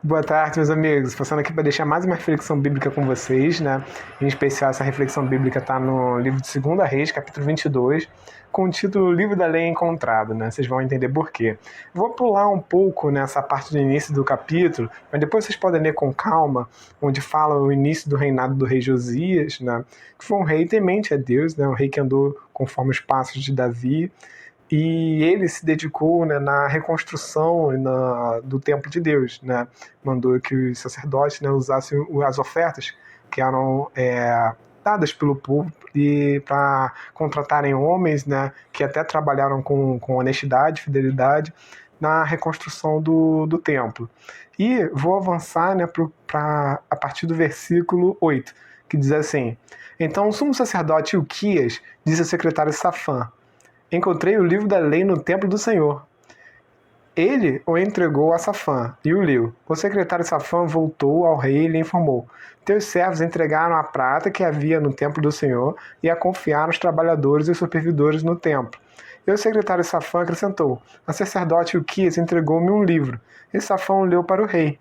Boa tarde, meus amigos. Passando aqui para deixar mais uma reflexão bíblica com vocês, né? Em especial, essa reflexão bíblica está no livro de 2 Reis, capítulo 22, com o título Livro da Lei Encontrado, né? Vocês vão entender por quê. Vou pular um pouco nessa parte do início do capítulo, mas depois vocês podem ler com calma, onde fala o início do reinado do rei Josias, né? Que foi um rei temente a Deus, né? Um rei que andou conforme os passos de Davi. E ele se dedicou, né, na reconstrução do templo de Deus, né? Mandou que os sacerdotes, né, usassem as ofertas que eram dadas pelo povo e para contratarem homens, né, que até trabalharam com honestidade, fidelidade na reconstrução do templo. E vou avançar, né, a partir do versículo 8, que diz assim: Então o sumo sacerdote Ilquias disse ao secretário Safã: Encontrei o livro da lei no templo do Senhor. Ele o entregou a Safã e o leu. O secretário Safã voltou ao rei e lhe informou: Teus servos entregaram a prata que havia no templo do Senhor e a confiaram aos trabalhadores e servidores no templo. E o secretário Safã acrescentou: A sacerdote Ilquias entregou-me um livro. E Safã o leu para o rei.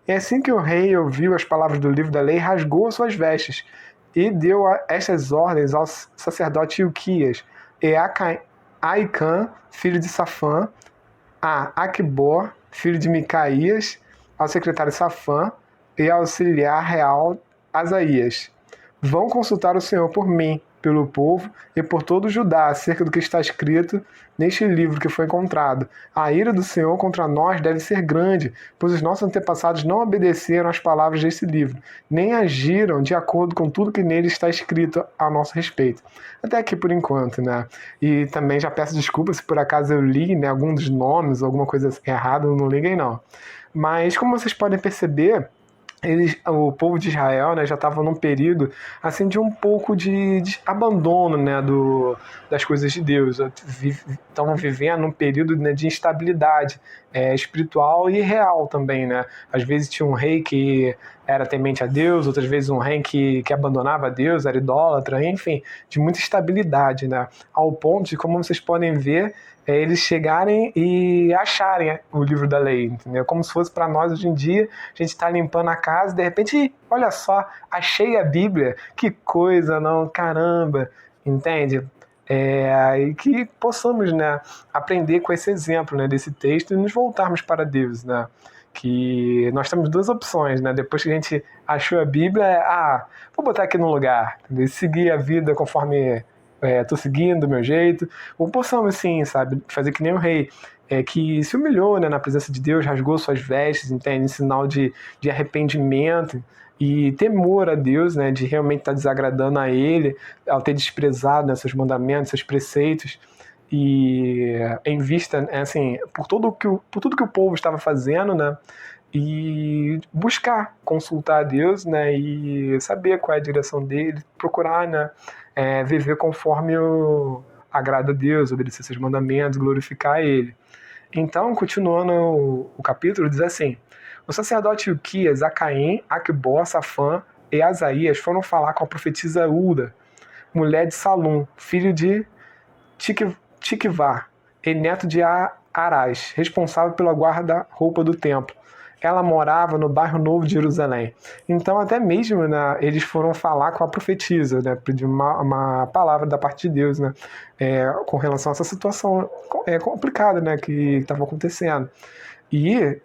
E assim que o rei ouviu as palavras do livro da lei, rasgou suas vestes e deu estas ordens ao sacerdote Ilquias e a Aicã, filho de Safã, a Aquibor, filho de Micaías, ao secretário Safã e ao auxiliar real Asaías: Vão consultar o Senhor por mim, pelo povo e por todo o Judá acerca do que está escrito neste livro que foi encontrado. A ira do Senhor contra nós deve ser grande, pois os nossos antepassados não obedeceram às palavras desse livro, nem agiram de acordo com tudo que nele está escrito a nosso respeito. Até aqui por enquanto, né? E também já peço desculpas se por acaso eu li, né, algum dos nomes, alguma coisa errada, não liguem não. Mas como vocês podem perceber, o povo de Israel, né, já estava num período assim de um pouco de abandono, né, das coisas de Deus. Estavam vivendo um período, né, de instabilidade espiritual e real também, né? Às vezes tinha um rei que era temente a Deus, outras vezes um rei que abandonava a Deus, era idólatra, enfim, de muita instabilidade, né? Ao ponto de, como vocês podem ver, eles chegarem e acharem o livro da lei, entendeu? Como se fosse para nós hoje em dia, a gente está limpando a casa, de repente, olha só, achei a Bíblia, que coisa, não, caramba, entende? E que possamos, né, aprender com esse exemplo, né, desse texto e nos voltarmos para Deus, né? Que nós temos duas opções, né? Depois que a gente achou a Bíblia, vou botar aqui no lugar, entendeu? Seguir a vida conforme tô seguindo do meu jeito, ou possamos sim, sabe, fazer que nem o rei, que se humilhou, né, na presença de Deus, rasgou suas vestes, entende, em sinal de arrependimento e temor a Deus, né, de realmente estar desagradando a Ele, ao ter desprezado, né, seus mandamentos, seus preceitos, e em vista, assim, por tudo que o povo estava fazendo, né, e buscar consultar a Deus, né, e saber qual é a direção dele, procurar, né, viver conforme agrada a Deus, obedecer seus mandamentos, glorificar Ele. Então, continuando o capítulo, diz assim: O sacerdote Ilquias, Acaim, Aquibor, Safã e Asaías foram falar com a profetisa Ulda, mulher de Salum, filho de Tikvá, e neto de Arás, responsável pela guarda-roupa do templo. Ela morava no bairro Novo de Jerusalém. Então, até mesmo, né, eles foram falar com a profetisa, né, pedir uma palavra da parte de Deus, né, com relação a essa situação complicada, né, que estava acontecendo. E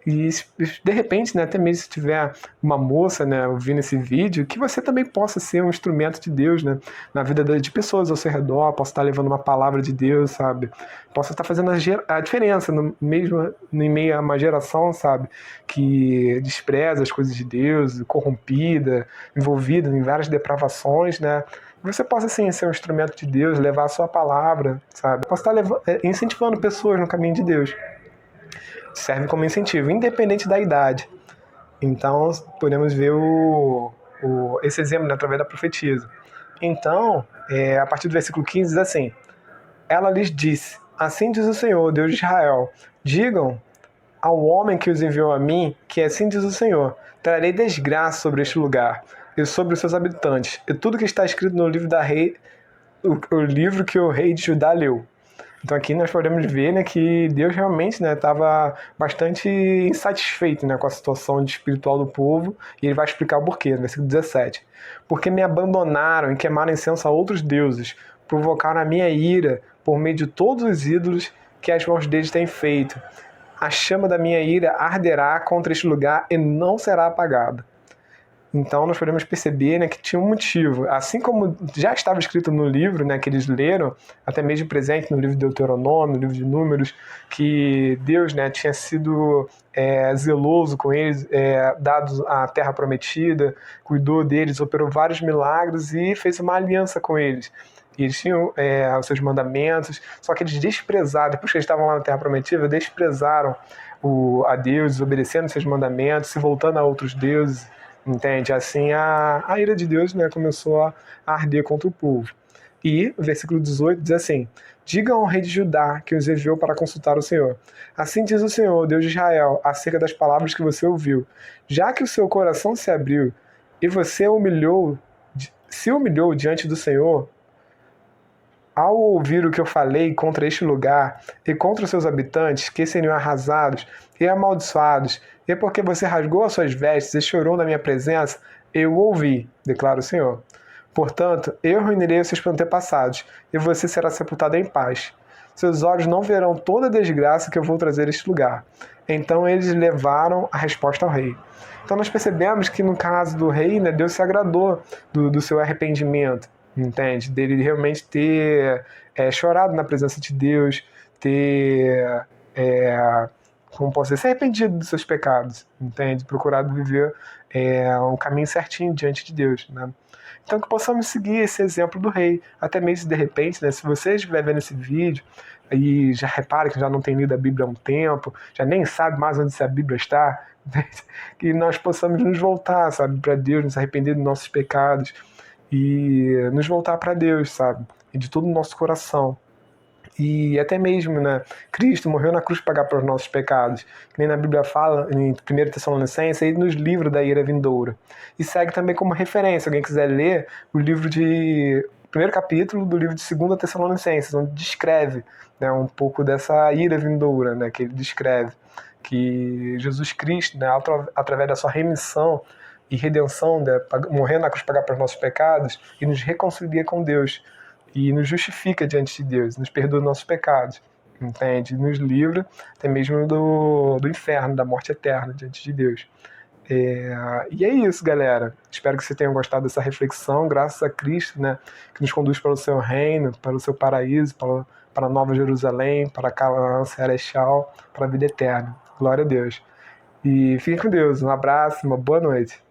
de repente, né, até mesmo se tiver uma moça, né, ouvindo esse vídeo, que você também possa ser um instrumento de Deus, né, na vida de pessoas ao seu redor, possa estar levando uma palavra de Deus, sabe? Possa estar fazendo a diferença, mesmo em meio a uma geração, sabe, que despreza as coisas de Deus, corrompida, envolvida em várias depravações, né? Você possa, sim, ser um instrumento de Deus, levar a sua palavra, sabe? Possa estar incentivando pessoas no caminho de Deus. Serve como incentivo, independente da idade. Então, podemos ver esse exemplo, né, através da profetisa. Então, a partir do versículo 15, diz assim: Ela lhes disse: Assim diz o Senhor, Deus de Israel, digam ao homem que os enviou a mim, que assim diz o Senhor: Trarei desgraça sobre este lugar e sobre os seus habitantes, e tudo que está escrito no livro o livro que o rei de Judá leu. Então aqui nós podemos ver, né, que Deus realmente, né, estava bastante insatisfeito, né, com a situação espiritual do povo, e ele vai explicar o porquê, no versículo 17. Porque me abandonaram e queimaram incenso a outros deuses, provocaram a minha ira por meio de todos os ídolos que as mãos deles têm feito. A chama da minha ira arderá contra este lugar e não será apagada. Então nós podemos perceber, né, que tinha um motivo. Assim como já estava escrito no livro, né, que eles leram, até mesmo presente no livro de Deuteronômio, no livro de Números, que Deus, né, tinha sido zeloso com eles, dado a terra prometida, cuidou deles, operou vários milagres e fez uma aliança com eles. E eles tinham os seus mandamentos, só que eles desprezaram, depois que eles estavam lá na terra prometida, desprezaram a Deus, desobedecendo seus mandamentos, se voltando a outros deuses. Entende? Assim a ira de Deus, né, começou a arder contra o povo. E o versículo 18 diz assim: Diga ao rei de Judá que os enviou para consultar o Senhor. Assim diz o Senhor, Deus de Israel, acerca das palavras que você ouviu. Já que o seu coração se abriu e você se humilhou diante do Senhor, ao ouvir o que eu falei contra este lugar e contra os seus habitantes, que seriam arrasados e amaldiçoados, e porque você rasgou as suas vestes e chorou na minha presença, eu ouvi, declara o Senhor. Portanto, eu reunirei os seus antepassados, e você será sepultado em paz. Seus olhos não verão toda a desgraça que eu vou trazer a este lugar. Então eles levaram a resposta ao rei. Então nós percebemos que no caso do rei, né, Deus se agradou do seu arrependimento. Entende? Dele realmente ter chorado na presença de Deus, ter, como posso dizer, se arrependido dos seus pecados, entende? Procurado viver um caminho certinho diante de Deus, né? Então que possamos seguir esse exemplo do rei, até mesmo de repente, né, se você estiver vendo esse vídeo e já repara que já não tem lido a Bíblia há um tempo, já nem sabe mais onde a Bíblia está, que nós possamos nos voltar, sabe, para Deus, nos arrepender dos nossos pecados, e nos voltar para Deus, sabe? E de todo o nosso coração. E até mesmo, né, Cristo morreu na cruz para pagar pelos nossos pecados. Que nem na Bíblia fala, em 1 Tessalonicenses, ele nos livra da ira vindoura. E segue também como referência, alguém quiser ler o livro de... primeiro capítulo do livro de 2 Tessalonicenses, onde descreve, né, um pouco dessa ira vindoura, né, que ele descreve. Que Jesus Cristo, né, através da sua remissão e redenção, né, morrendo na cruz para pagar pelos nossos pecados, e nos reconcilia com Deus, e nos justifica diante de Deus, nos perdoa os nossos pecados, entende? Nos livra até mesmo do inferno, da morte eterna diante de Deus. E é isso, galera. Espero que vocês tenham gostado dessa reflexão, graças a Cristo, né, que nos conduz para o seu reino, para o seu paraíso, para a Nova Jerusalém, para a Canaã Celestial, para a vida eterna. Glória a Deus. E fiquem com Deus. Um abraço, uma boa noite.